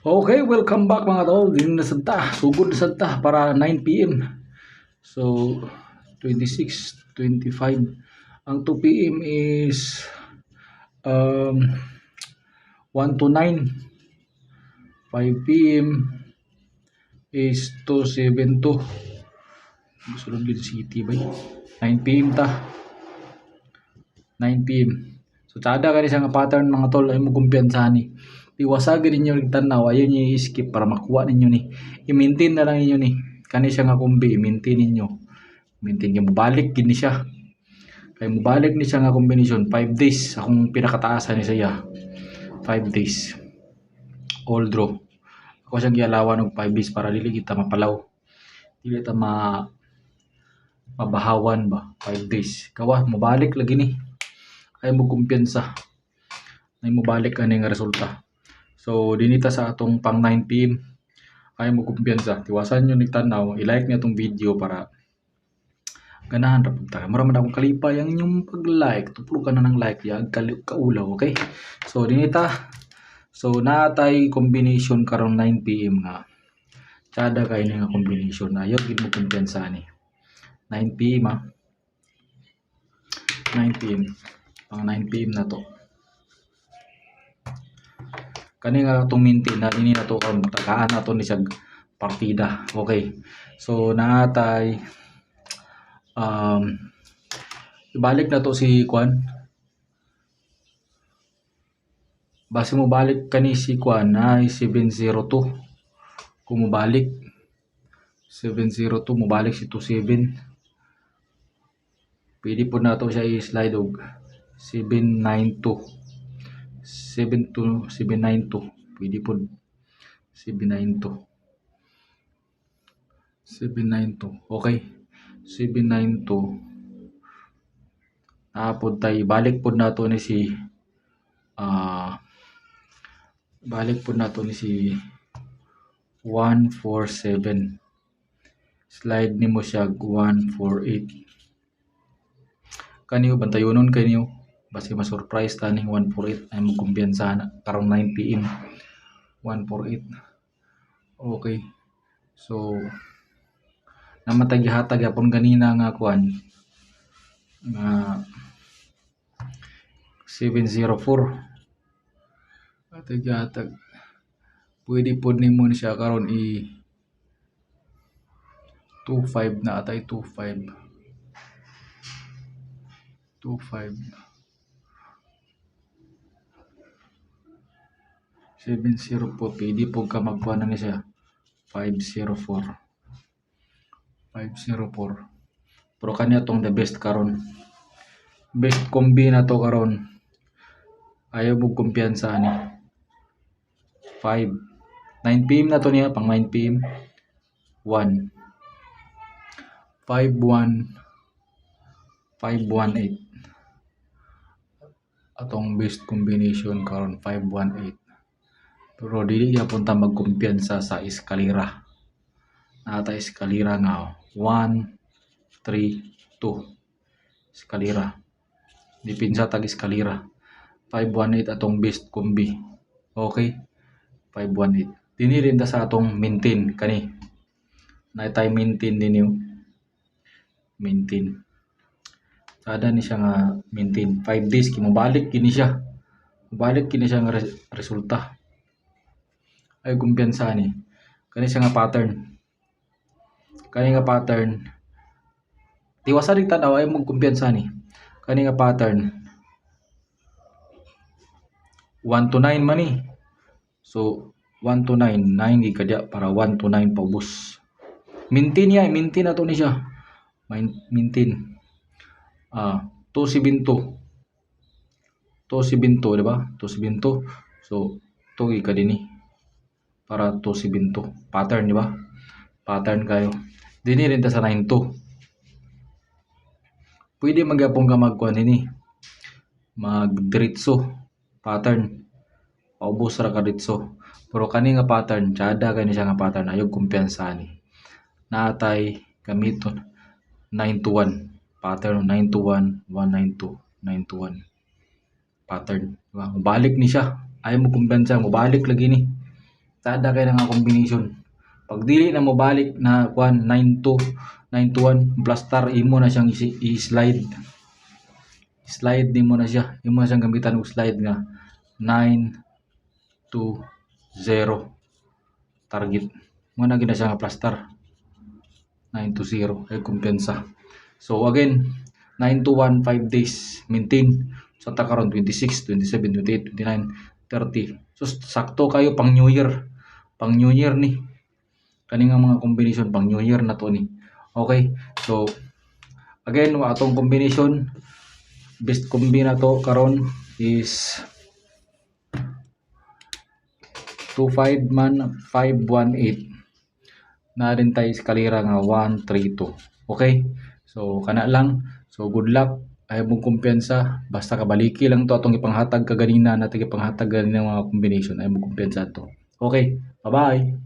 Okay, welcome back mga tol. Din na sadta, sugod na sadta para 9 p.m. So 26, 25. Ang 2 p.m. is um 1 to 9. 5 p.m. is 272. Sunod din city ba? 9 p.m. ta. 9 p.m. So tada ka nga pattern mga tol ay mo kumpiyansa ni. Iwasagin ninyo yung tanaw, ayun yung i-skip para makuha ninyo ni. I-maintain na lang ninyo ni. Kani siya nga kumbi, i-maintain ninyo. Maintain niyo, mabalik gini siya. Kaya mabalik ni siya nga combination, 5 days. Akong pinakataasan ni siya. 5 days. All draw. Ako siyang gialawan ng 5 days para dili kita mapalaw. Dili kita mabahawan ba, 5 days. Kawa, mabalik lagi ni. Ay mo kumpiyansa. Ay mabalik ani nga resulta. So, dinita sa atong pang 9 p.m. Ay mo kumpiyansa. Tiwasan nyo nagtanaw. I-like niya itong video para ganahan ra pud ta. Mura man akong kalipay ang inyong pag-like. Tuplo ka na ng like ya kaulaw, okay? So, dinita. So, natay combination karong 9 p.m. nga. Tsada kay nga combination na. Ayaw gid mo kumpiyansa ni. 9 p.m. ha. 9 p.m. Pang 9 p.m. na to. Kani nga itong maintain na ini na to tagaan na to ni siya partida. Okay. So natay ibalik na to si Kwan. Base mo balik kani si Kwan ay 702. Kung mabalik 702 mabalik si 27. Pwede po na to siya i-slide og 792. 792 pwede po 792 okay 792 napod tay balik po nato ni si balik po nato ni si 147 slide nimo siya 148 kaniyo bantayonon kaniyo basi ma-surprise taning 148 ay mo kumpiyansa na karong 9 p.m. 148 okay so namatag gihatag yapon ganina nga kuan nga 704 atag gihatag pwede pod nimo ni siya karon i 25 na atay 25 704 pwede po ka magkuha na ni siya 504 pero kanya tong the best karon best combi na to karon ayaw mo kumpiyansa ni 9 p.m. na to niya pang 9 p.m. 1 518 atong best combination karon 518 pero dili gyapon ta magkumpiyansa sa eskalera nata eskalera nga 1 3 2 eskalera dipinsa tag eskalera 518 atong best combi okay 518 dini rin ta sa atong maintain kani na tay maintain din yung maintain sada ni siya nga maintain 5 days mabalik kini siya nga resulta ay kumpiyansa ni kani siya nga pattern tiwasan ring tanaw ay mong kumpiyansa ni kani nga pattern 1 to 9 man ni so 1 to 9 9 gikadya para 1 to 9 paubos maintain na to ni siya maintain 272 di ba 272 so to gikadini para 272 pattern di ba pattern kayo dini rin ta sa 92 pwede magyapon ka magkuan nini magdiretso pattern paubos ra ka diretso pero kani nga pattern tsada kani siya nga pattern ayog kumpiyansa ni natay gamiton 9 to 1 pattern 9 to 1 192 9 to 1 pattern diba mabalik ni siya ayaw mo kumpiyansa mabalik lagi ni tada kay nga combination. Pag dili na mo balik na kuan 92 921 plus star, imo na siyang i-slide. Slide din mo na siya. Imo na siyang gamitan og slide nga 920 target. Mo na gid na siya nga plus star 920 ay kumpiyansa. So again, 921 5 days maintain. So ta karon 26, 27, 28, 29, 30. So sakto kayo pang New Year. Pang New Year ni. Kani nga mga combination pang New Year na to ni. Okay? So again, wa atong combination best combi na to karon is 25 man 518 na rin tayo eskalera nga 132. Okay? So kana lang. So good luck. Ay mong kumpiyansa, basta kabaliki lang to atong ipanghatag kaganina natin ipanghatag ganina mga combination, ay mong kumpiyansa to. Okay, bye bye.